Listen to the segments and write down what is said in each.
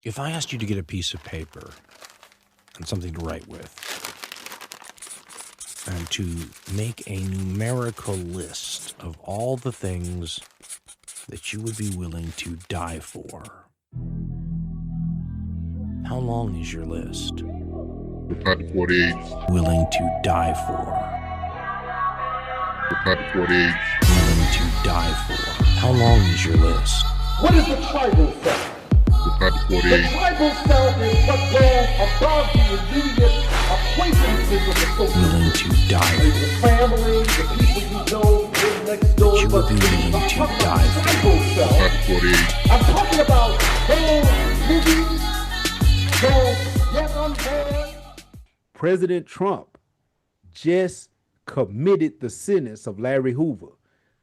If I asked you to get a piece of paper and something to write with, and to make a numerical list of all the things that you would be willing to die for, how long is your list? The Panther 48. Willing to die for. The Panther 48. Willing to die for. How long is your list? What is the tribal self? The Panther 48. The tribal self is what goes above the immediate acquaintances of the social. Willing to die for. The family, the people you know, live next door. You would be willing to die for. Tribal self. The Panther 48. I'm talking about those movies, those yes unheard. President Trump just committed the sentence of Larry Hoover.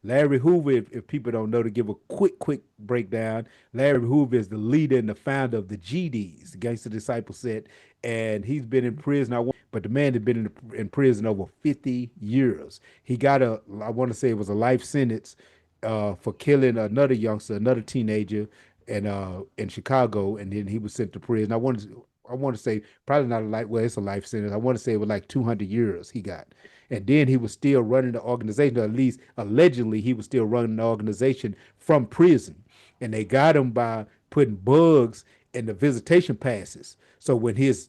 Larry Hoover, if people don't know, to give a quick breakdown, Larry Hoover is the leader and the founder of the GDs, the Gangster Disciple Set, and he's been in prison. But the man had been in prison over 50 years. He got I want to say it was a life sentence for killing another youngster, another teenager, in Chicago, and then he was sent to prison. I want to say probably not a life. Well, it's a life sentence. I want to say it was like 200 years he got. And then he was still running the organization, or at least allegedly he was still running the organization from prison. And they got him by putting bugs in the visitation passes. So when his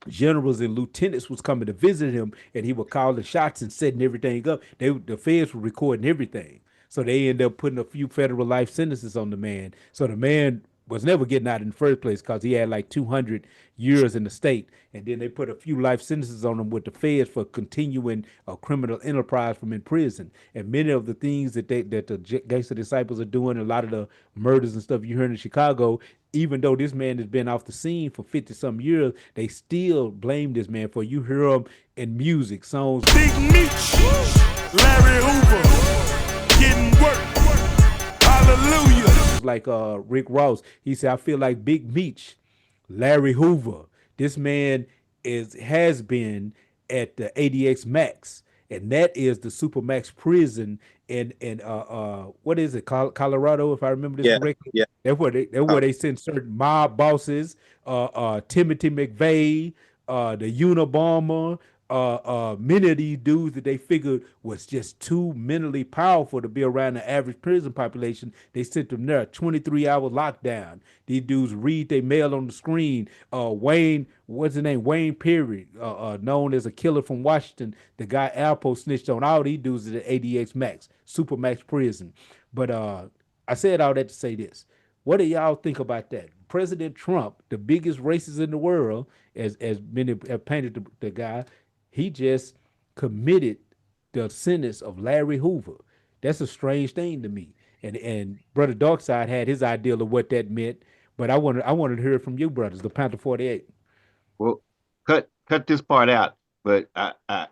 generals and lieutenants was coming to visit him and he would call the shots and setting everything up, the feds were recording everything. So they ended up putting a few federal life sentences on the man. So the man was never getting out in the first place because he had like 200 years in the state. And then they put a few life sentences on him with the feds for continuing a criminal enterprise from in prison. And many of the things that the Gangster Disciples are doing, a lot of the murders and stuff you heard in Chicago, even though this man has been off the scene for 50 some years, they still blame this man for. You hear him in music, songs. Big Meech, Larry Hoover, getting work. Hallelujah. Like Rick Ross, he said, I feel like Big Meech, Larry Hoover. This man has been at the ADX Max, and that is the Supermax prison in what is it, Colorado, if I remember this correctly. Yeah. That's where they send certain mob bosses, Timothy McVeigh, the Unabomber, many of these dudes that they figured was just too mentally powerful to be around the average prison population. They sent them there, 23-hour lockdown. These dudes read their mail on the screen. Wayne, what's his name? Wayne Perry, known as a killer from Washington. The guy Alpo snitched on all these dudes at the ADX Max, Supermax prison. But I said all that to say this. What do y'all think about that? President Trump, the biggest racist in the world, as many have painted the guy, he just committed the sentence of Larry Hoover. That's a strange thing to me. And Brother Darkside had his idea of what that meant, but I wanted to hear it from you, brothers, the Panther 48. Well, cut this part out, but I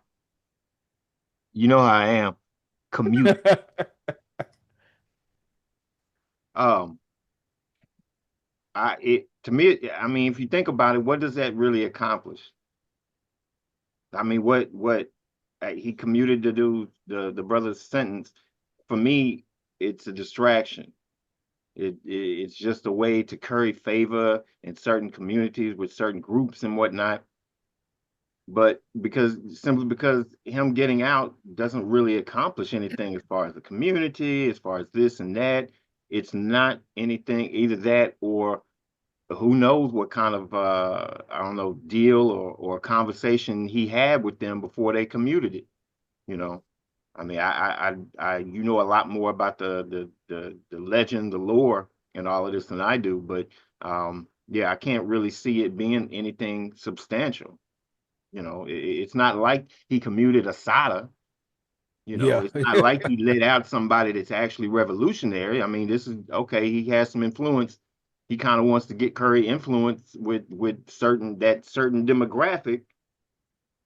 you know how I am. Commute. To me, I mean, if you think about it, what does that really accomplish? I mean, what he commuted to do the brother's sentence. For me, it's a distraction. It's just a way to curry favor in certain communities with certain groups and whatnot. But simply because him getting out doesn't really accomplish anything as far as the community, as far as this and that. It's not anything, either that or who knows what kind of I don't know, deal or conversation he had with them before they commuted it. You know, I mean, I you know a lot more about the legend, the lore, and all of this than I do. But yeah, I can't really see it being anything substantial. You know, it's not like he commuted Asada. You know, it's not like he let out somebody that's actually revolutionary. I mean, this is okay. He has some influence. He kind of wants to get Curry influence with certain demographic,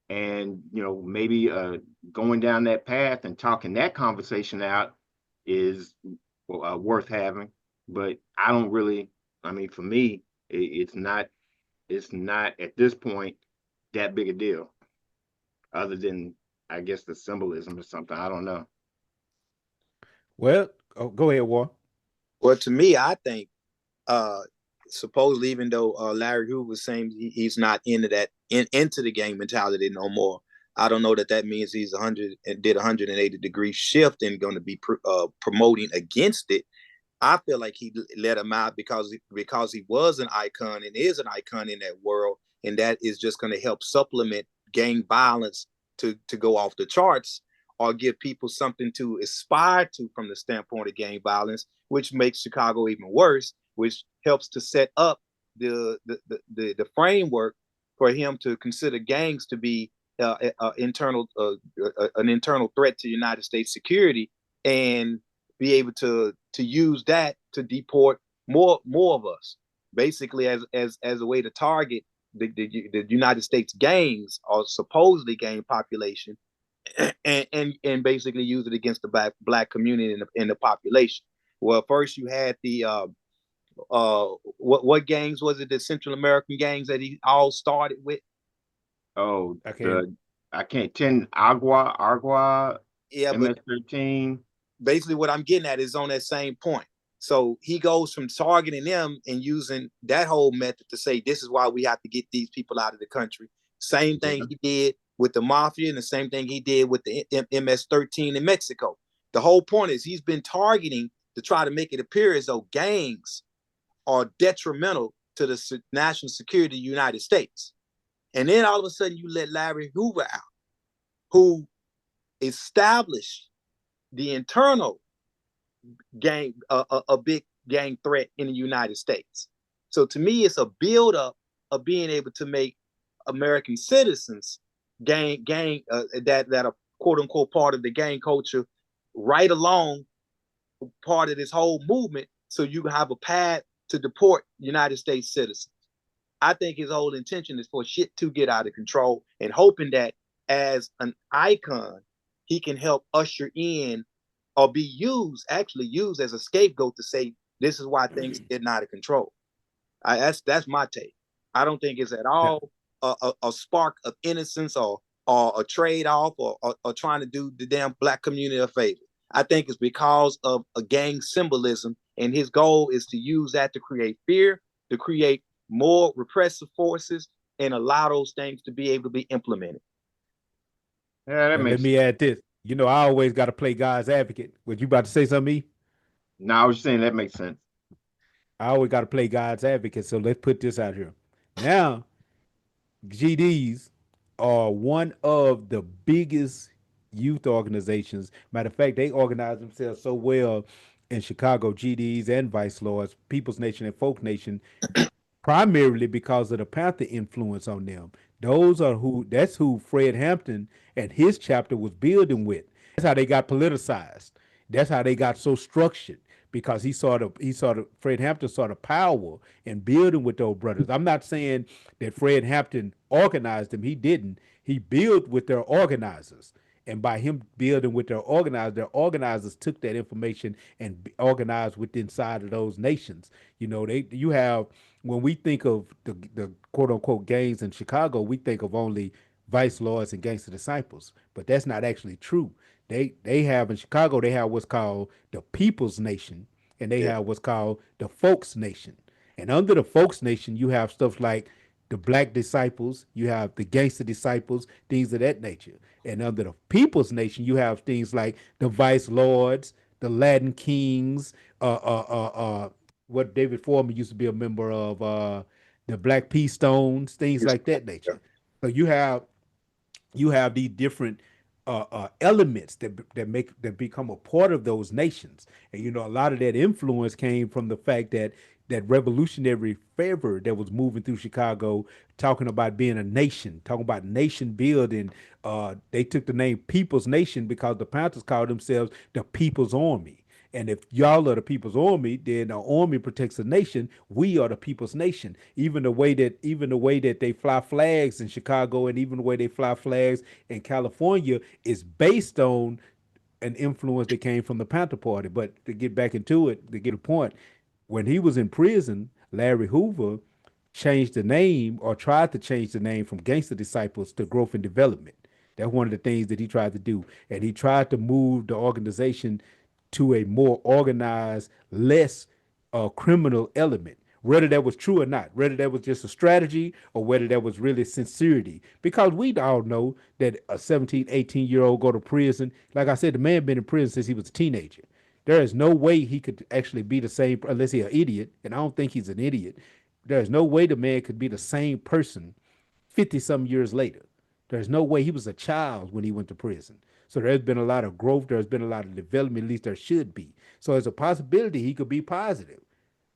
and you know, maybe going down that path and talking that conversation out is worth having. But I don't really. I mean, for me, it's not at this point that big a deal, other than I guess the symbolism or something. I don't know. Well, go ahead, War. Well, to me, I think supposedly, even though Larry Hoover was saying he's not into the gang mentality no more. I don't know that means he's 100 and did 180-degree shift and going to be promoting against it. I feel like he let him out because he was an icon and is an icon in that world, and that is just going to help supplement gang violence to go off the charts, or give people something to aspire to from the standpoint of gang violence, which makes Chicago even worse, which helps to set up the framework for him to consider gangs to be an internal threat to United States security, and be able to use that to deport more of us, basically as a way to target the United States gangs, or supposedly gang population, and basically use it against the black community in the population. Well, first you had the what gangs was it? The Central American gangs that he all started with. Oh, Okay. I can't 10 Agua, Yeah, but MS-13. basically what I'm getting at is on that same point. So he goes from targeting them and using that whole method to say, this is why we have to get these people out of the country. Same thing he did with the mafia, and the same thing he did with the MS-13 in Mexico. The whole point is he's been targeting to try to make it appear as though gangs are detrimental to the national security of the United States. And then all of a sudden you let Larry Hoover out, who established the internal gang, a big gang threat in the United States. So to me, it's a buildup of being able to make American citizens that are quote unquote part of the gang culture right along part of this whole movement, so you can have a path to deport United States citizens. I think his whole intention is for shit to get out of control, and hoping that as an icon, he can help usher in, or be used as a scapegoat to say, this is why things get out of control. That's my take. I don't think it's at all a spark of innocence, or a trade-off, or trying to do the damn black community a favor. I think it's because of a gang symbolism, and his goal is to use that to create fear, to create more repressive forces, and allow those things to be able to be implemented. Yeah, that makes Let me add this. You know, I always got to play God's advocate. Was you about to say something, E? No, I was saying that makes sense. I always got to play God's advocate. So let's put this out here. Now, GDs are one of the biggest youth organizations. Matter of fact, they organize themselves so well in Chicago, GDs and Vice Lords, People's Nation and Folk Nation, primarily because of the Panther influence on them. That's who Fred Hampton and his chapter was building with. That's how they got politicized. That's how they got so structured, because Fred Hampton saw the power in building with those brothers. I'm not saying that Fred Hampton organized them. He didn't. He built with their organizers. And by him building with their organizers took that information and organized with inside of those nations. You know, you have, when we think of the quote unquote gangs in Chicago, we think of only vice lords and gangster disciples, but that's not actually true. They have in Chicago, they have what's called the People's Nation, and they have what's called the Folks Nation. And under the Folks Nation, you have stuff like the Black Disciples, you have the Gangster Disciples, things of that nature. And under the People's Nation, you have things like the Vice Lords, the Latin Kings, what David Foreman used to be a member of, the Black P Stones, things like that nature. So you have these different elements that become a part of those nations, and a lot of that influence came from the fact that that revolutionary fervor that was moving through Chicago, talking about being a nation, talking about nation building. They took the name People's Nation because the Panthers called themselves the People's Army. And if y'all are the People's Army, then the army protects the nation. We are the People's Nation. Even the way that they fly flags in Chicago, and even the way they fly flags in California, is based on an influence that came from the Panther Party. But to get back into it, to get a point, when he was in prison, Larry Hoover changed the name, or tried to change the name, from Gangster Disciples to Growth and Development. That's one of the things that he tried to do. And he tried to move the organization to a more organized, less criminal element. whether that was true or not, whether that was just a strategy or whether that was really sincerity. Because we all know that a 17, 18-year-old go to prison. Like I said, the man been in prison since he was a teenager. There is no way he could actually be the same, unless he's an idiot, and I don't think he's an idiot. There's no way the man could be the same person 50 some years later. There's no way. He was a child when he went to prison. So there's been a lot of growth. There's been a lot of development, at least there should be. So there's a possibility he could be positive.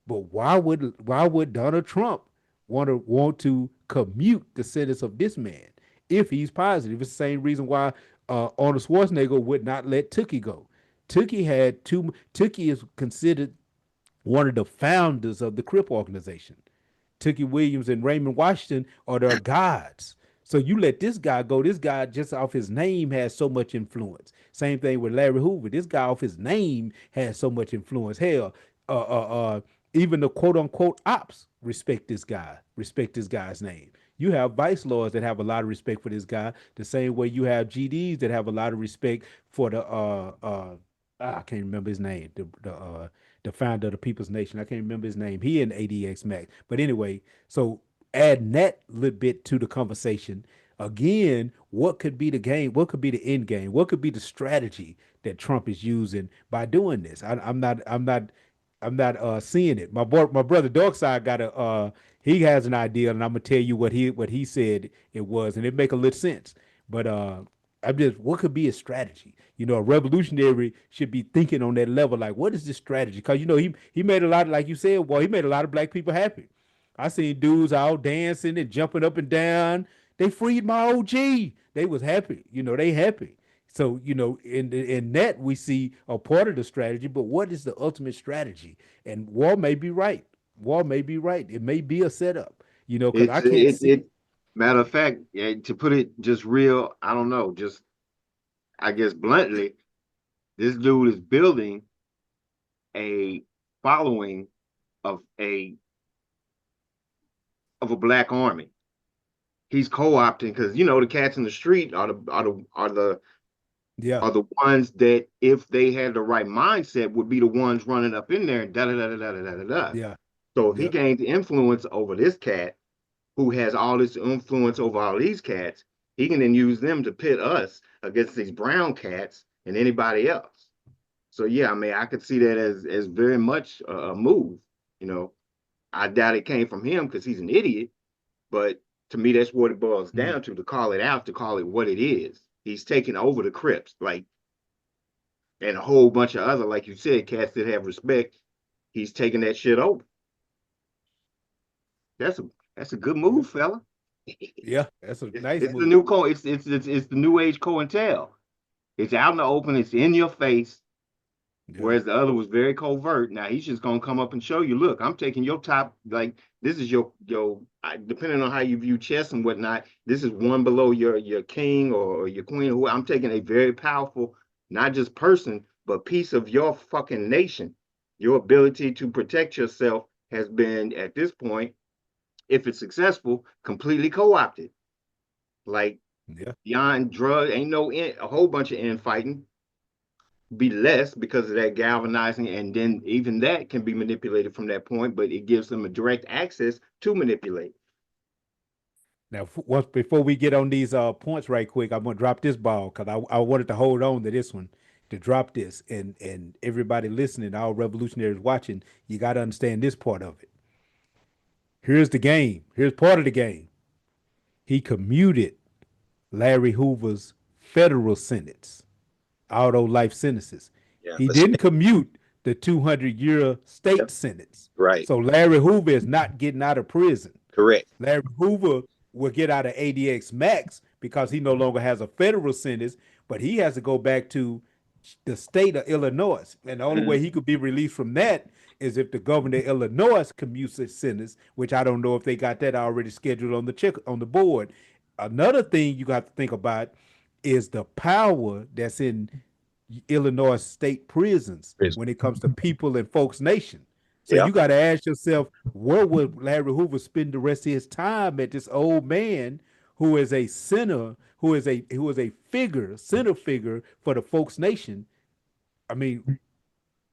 But why would Donald Trump want to commute the sentence of this man if he's positive? It's the same reason why Arnold Schwarzenegger would not let Tookie go. Tookie is considered one of the founders of the Crip organization. Tookie Williams and Raymond Washington are their gods. So you let this guy go. This guy, just off his name, has so much influence. Same thing with Larry Hoover. This guy, off his name, has so much influence. Hell, even the quote unquote ops respect this guy's name. You have vice lords that have a lot of respect for this guy, the same way you have GDs that have a lot of respect for the I can't remember his name, the founder of the People's Nation. I can't remember his name. He in ADX Max. But anyway, so add that little bit to the conversation. Again, what could be the game? What could be the end game? What could be the strategy that Trump is using by doing this? I'm not seeing it. My brother Darkside got he has an idea, and I'm gonna tell you what he said it was, and it make a little sense. But I'm just, what could be a strategy? A revolutionary should be thinking on that level, like, what is this strategy? Because he made a lot of, like you said, well, he made a lot of black people happy. I seen dudes out dancing and jumping up and down. They freed my OG. They was happy. They happy. So, in that we see a part of the strategy, but what is the ultimate strategy? And War may be right. War may be right. It may be a setup, because I can't see. Matter of fact, yeah, to put it just real, I don't know, just I guess bluntly, this dude is building a following of a black army. He's co-opting because the cats in the street are the ones that, if they had the right mindset, would be the ones running up in there and da da da da da da da da. Yeah. So if he gained influence over this cat, who has all this influence over all these cats, he can then use them to pit us against these brown cats and anybody else. So yeah, I mean, I could see that as very much a move. I doubt it came from him because he's an idiot, but to me, that's what it boils down to call it out, to call it what it is. He's taking over the Crips, and a whole bunch of other, like you said, cats that have respect. He's taking that shit over. That's a good move, fella. Yeah, that's a nice it's move. The new it's the new age COINTEL. It's out in the open. It's in your face. Yeah. Whereas the other was very covert. Now he's just gonna come up and show you, look, I'm taking your top, like this is your depending on how you view chess and whatnot, this is one below your king or your queen. I'm taking a very powerful, not just person, but piece of your fucking nation. Your ability to protect yourself has been, at this point, if it's successful, completely co-opted. Like, beyond drug, ain't a whole bunch of infighting. Be less because of that galvanizing, and then even that can be manipulated from that point, but it gives them a direct access to manipulate. Now, before we get on these points right quick, I'm gonna drop this ball because I wanted to hold on to this one, to drop this, and everybody listening, all revolutionaries watching, you got to understand this part of it. Here's the game. Here's part of the game. He commuted Larry Hoover's federal sentence, all those life sentences. Yeah, he didn't commute the 200-year state sentence. Right. So Larry Hoover is not getting out of prison. Correct. Larry Hoover will get out of ADX Max because he no longer has a federal sentence, but he has to go back to the state of Illinois. And the only way he could be released from that is if the governor of Illinois commutes his sentence, which I don't know if they got that already scheduled on the board. Another thing you got to think about is the power that's in Illinois state prisons when it comes to people and folks nation. So you got to ask yourself, where would Larry Hoover spend the rest of his time at, this old man who is a center, who is a center figure for the folks nation? I mean,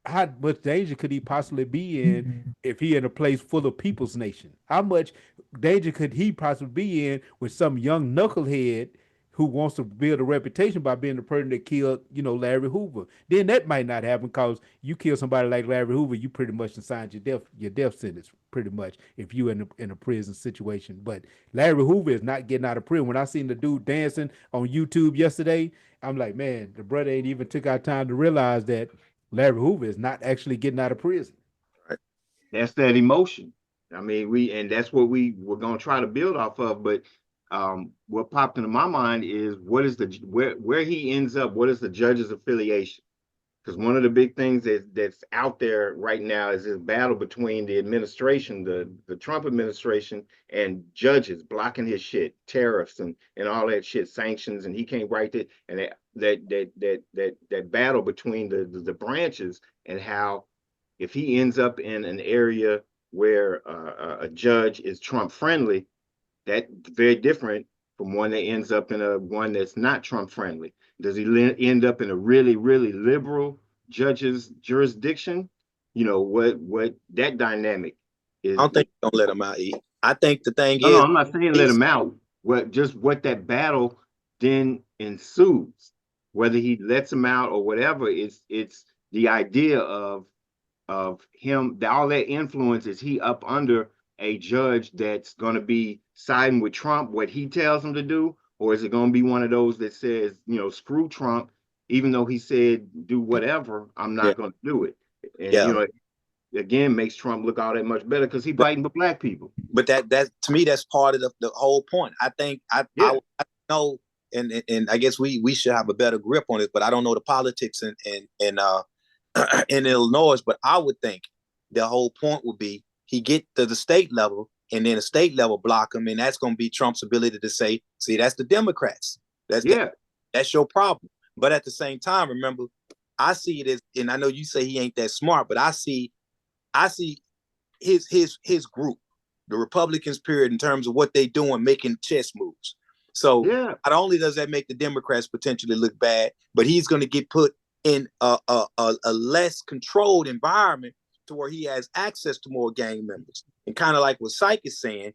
how much danger could he possibly be in if he in a place full of people's nation? How much danger could he possibly be in with some young knucklehead who wants to build a reputation by being the person that killed, Larry Hoover? Then that might not happen because you kill somebody like Larry Hoover, you pretty much signed your death sentence pretty much if you in a prison situation. But Larry Hoover is not getting out of prison. When I seen the dude dancing on YouTube yesterday, I'm like, man, the brother ain't even took our time to realize that Larry Hoover is not actually getting out of prison. That's that emotion. I mean, and that's what we're gonna try to build off of. But what popped into my mind is what is where he ends up? What is the judge's affiliation? Because one of the big things that's out there right now is this battle between the administration, the Trump administration, and judges blocking his shit, tariffs and all that shit, sanctions, and he can't write it. And that battle between the branches, and how if he ends up in an area where a judge is Trump friendly, that's very different from one that ends up in one that's not Trump friendly. Does he end up in a really, really liberal judge's jurisdiction? What that dynamic is. I don't think don't let him out. I think the thing No, is, I'm not saying let him out. What that battle then ensues, whether he lets him out or whatever. It's the idea of him, all that influence. Is he up under a judge that's going to be siding with Trump, what he tells him to do? Or is it going to be one of those that says, screw Trump, even though he said do whatever, I'm yeah, not going to do it. And, yeah. Again, makes Trump look all that much better because he's fighting for black people. But that to me, that's part of the whole point. I think I know, and I guess we should have a better grip on it, but I don't know the politics in in Illinois. But I would think the whole point would be he get to the state level, and then the state level block him, and that's going to be Trump's ability to say, see, that's the Democrats. That's your problem. But at the same time, remember, I see it as, and I know you say he ain't that smart, but I see his group, the Republicans, period, in terms of what they doing, making chess moves. So not only does that make the Democrats potentially look bad, but he's going to get put in a less controlled environment to where he has access to more gang members. And kind of like what Syke is saying,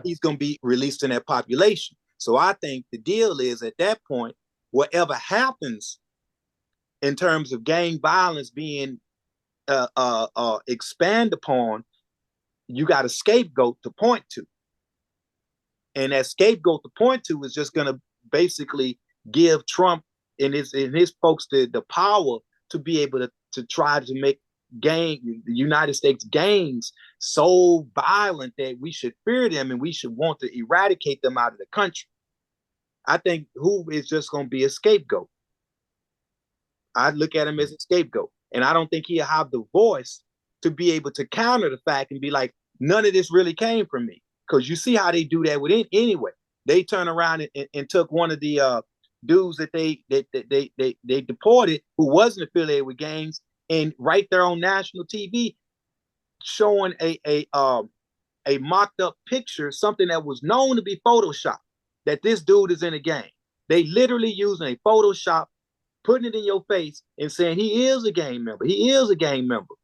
he's going to be released in that population. So I think the deal is at that point, whatever happens in terms of gang violence being expand upon, you got a scapegoat to point to. And that scapegoat to point to is just going to basically give Trump and his folks the power to be able to try to make the United States gangs so violent that we should fear them and we should want to eradicate them out of the country. I think Hoover is just going to be a scapegoat. I look at him as a scapegoat. And I don't think he'll have the voice to be able to counter the fact and be like, none of this really came from me. Because you see how they do that with it anyway. They turn around and took one of the dudes that they deported who wasn't affiliated with gangs, and right there on national TV showing a mocked up picture, something that was known to be Photoshop, that this dude is in a gang. They literally using a Photoshop, putting it in your face and saying he is a gang member. He is a gang member.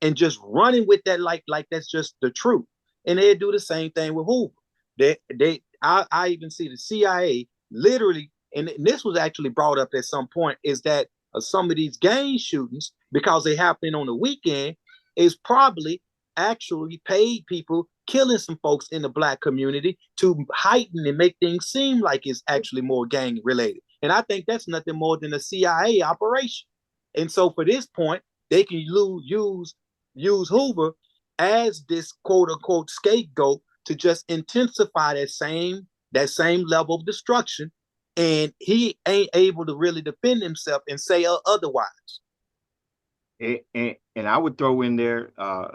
And just running with that like that's just the truth. And they do the same thing with Hoover. I even see the CIA literally, and this was actually brought up at some point, is that some of these gang shootings, because they happen on the weekend, is probably actually paid people killing some folks in the black community to heighten and make things seem like it's actually more gang related. And I think that's nothing more than a CIA operation. And so for this point, they can use Hoover as this quote unquote scapegoat to just intensify that same level of destruction. And he ain't able to really defend himself and say otherwise. And I would throw in there, and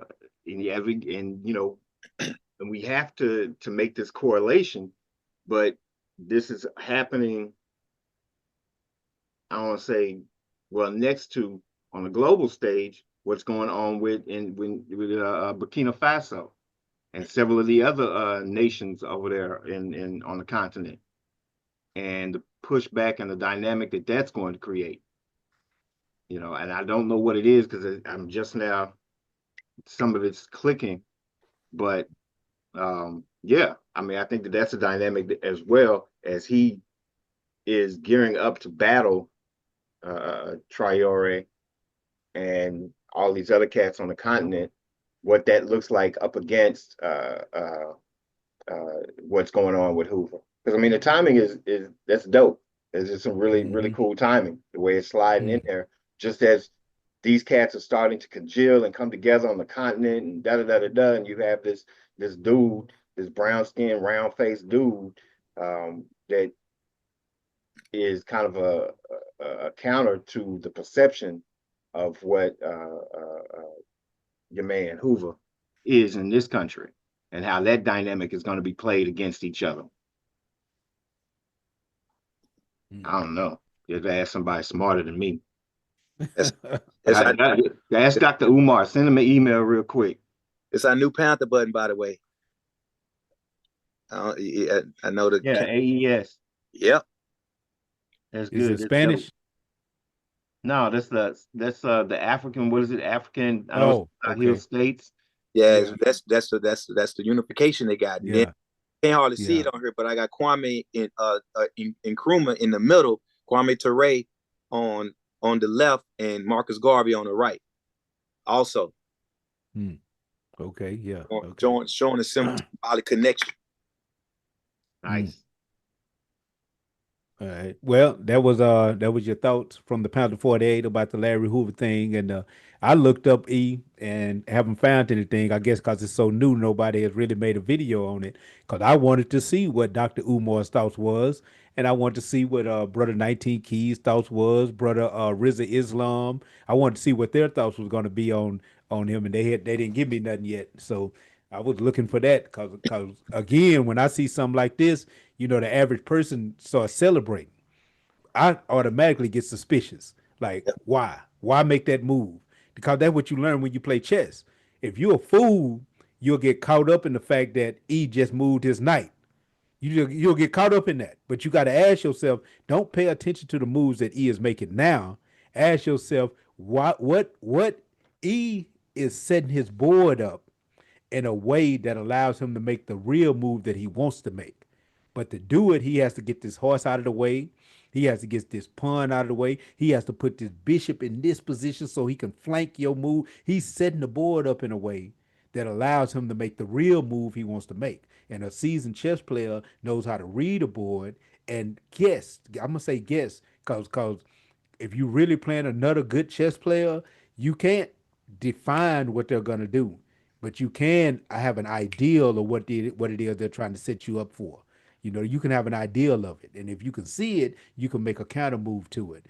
we have to make this correlation, but this is happening, I don't want to say, well, next to, on the global stage, what's going on with Burkina Faso and several of the other nations over there on the continent, and the pushback and the dynamic that's going to create. you know, and I don't know what it is because I'm just now, some of it's clicking, but yeah, I mean, I think that that's a dynamic as well as he is gearing up to battle Traore and all these other cats on the continent, what that looks like up against what's going on with Hoover. Because I mean, the timing is that's dope. It's just some really cool timing. The way it's sliding in there, just as these cats are starting to congeal and come together on the continent, and da da da da da, and you have this dude, this brown skinned, round faced dude, that is kind of a counter to the perception of what your man Hoover is in this country, and how that dynamic is going to be played against each other. I don't know. You have to ask somebody smarter than me. Ask Dr. Umar. Send him an email real quick. It's our new Panther button, by the way. I know the AES. Yep. That's Is good. it Spanish? Dope. No, that's the African. What is it? African. I know okay. Hill States. Yeah, that's the unification they got. And Yeah. then, can't hardly see it on here, but I got Kwame in Nkrumah in the middle, Kwame Ture on the left, and Marcus Garvey on the right. Also. Okay. Yeah. Showing a symbolic connection. Nice. All right. Well, that was your thoughts from the Panther 48 about the Larry Hoover thing, and I looked up E and haven't found anything. I guess because it's so new, nobody has really made a video on it. Because I wanted to see what Dr. Umar's thoughts was, and I wanted to see what Brother 19 Keys' thoughts was, Brother Rizza Islam. I wanted to see what their thoughts was going to be on him, and they didn't give me nothing yet. So I was looking for that because again, when I see something like this, you know, the average person starts celebrating. I automatically get suspicious. Like, why? Why make that move? Because that's what you learn when you play chess. If you're a fool, you'll get caught up in the fact that E just moved his knight. You'll get caught up in that. But you got to ask yourself, don't pay attention to the moves that E is making now. Ask yourself, what E is setting his board up in a way that allows him to make the real move that he wants to make. But to do it, he has to get this horse out of the way. He has to get this pawn out of the way. He has to put this bishop in this position so he can flank your move. He's setting the board up in a way that allows him to make the real move he wants to make. And a seasoned chess player knows how to read a board and guess. I'm gonna say guess, because if you really playing another good chess player, you can't define what they're gonna do, but you can have an ideal of what it is they're trying to set you up for. You know, you can have an ideal of it, and if you can see it, you can make a counter move to it.